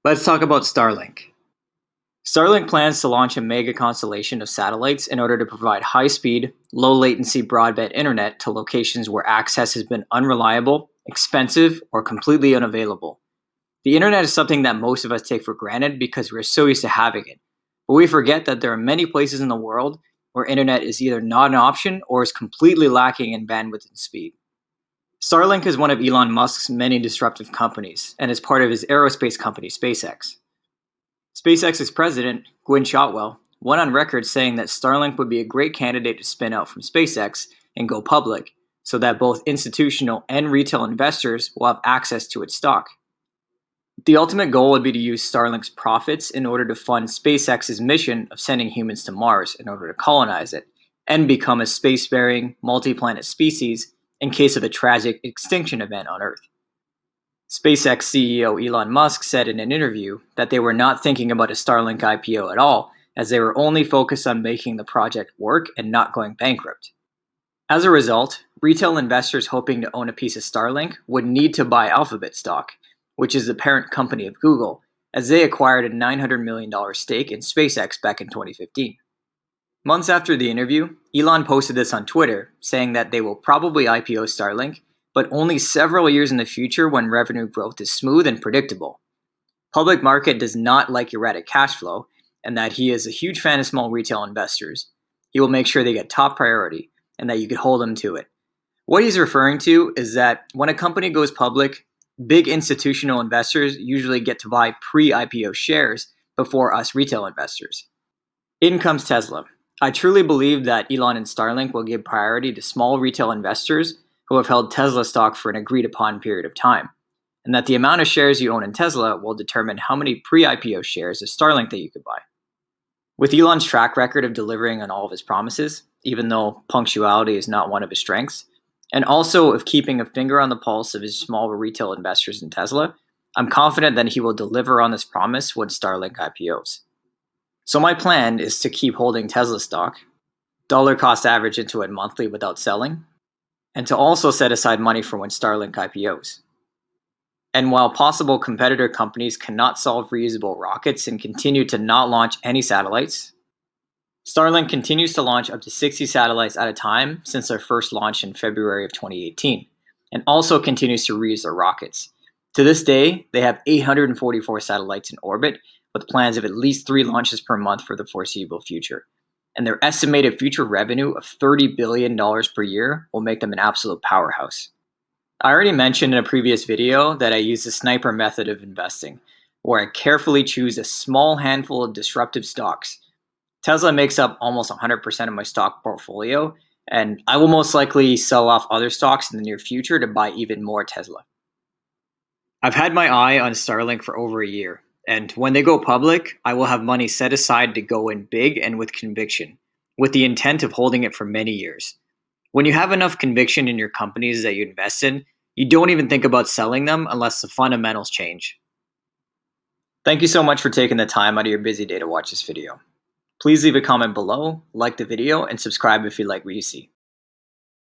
Let's talk about Starlink. Starlink plans to launch a mega constellation of satellites in order to provide high speed, low latency broadband internet to locations where access has been unreliable, expensive, or completely unavailable. The internet is something that most of us take for granted because we're so used to having it. But we forget that there are many places in the world where internet is either not an option or is completely lacking in bandwidth and speed. Starlink is one of Elon Musk's many disruptive companies and is part of his aerospace company, SpaceX. SpaceX's president, Gwynne Shotwell, went on record saying that Starlink would be a great candidate to spin out from SpaceX and go public, so that both institutional and retail investors will have access to its stock. The ultimate goal would be to use Starlink's profits in order to fund SpaceX's mission of sending humans to Mars in order to colonize it, and become a spacefaring, multi-planet species in case of a tragic extinction event on Earth. SpaceX CEO Elon Musk said in an interview that they were not thinking about a Starlink IPO at all, as they were only focused on making the project work and not going bankrupt. As a result, retail investors hoping to own a piece of Starlink would need to buy Alphabet stock, which is the parent company of Google, as they acquired a $900 million stake in SpaceX back in 2015. Months after the interview, Elon posted this on Twitter, saying that they will probably IPO Starlink, but only several years in the future when revenue growth is smooth and predictable. Public market does not like erratic cash flow, and that he is a huge fan of small retail investors. He will make sure they get top priority, and that you could hold them to it. What he's referring to is that when a company goes public, big institutional investors usually get to buy pre-IPO shares before us retail investors. In comes Tesla. I truly believe that Elon and Starlink will give priority to small retail investors who have held Tesla stock for an agreed upon period of time, and that the amount of shares you own in Tesla will determine how many pre-IPO shares of Starlink that you could buy. With Elon's track record of delivering on all of his promises, even though punctuality is not one of his strengths, and also of keeping a finger on the pulse of his small retail investors in Tesla, I'm confident that he will deliver on this promise when Starlink IPOs. So my plan is to keep holding Tesla stock, dollar cost average into it monthly without selling, and to also set aside money for when Starlink IPOs. And while possible competitor companies cannot solve reusable rockets and continue to not launch any satellites, Starlink continues to launch up to 60 satellites at a time since their first launch in February of 2018, and also continues to reuse their rockets. To this day, they have 844 satellites in orbit, with plans of at least 3 launches per month for the foreseeable future. And their estimated future revenue of $30 billion per year will make them an absolute powerhouse. I already mentioned in a previous video that I use the sniper method of investing, where I carefully choose a small handful of disruptive stocks. Tesla makes up almost 100% of my stock portfolio, and I will most likely sell off other stocks in the near future to buy even more Tesla. I've had my eye on Starlink for over a year, and when they go public, I will have money set aside to go in big and with conviction, with the intent of holding it for many years. When you have enough conviction in your companies that you invest in, you don't even think about selling them unless the fundamentals change. Thank you so much for taking the time out of your busy day to watch this video. Please leave a comment below, like the video, and subscribe if you like what you see.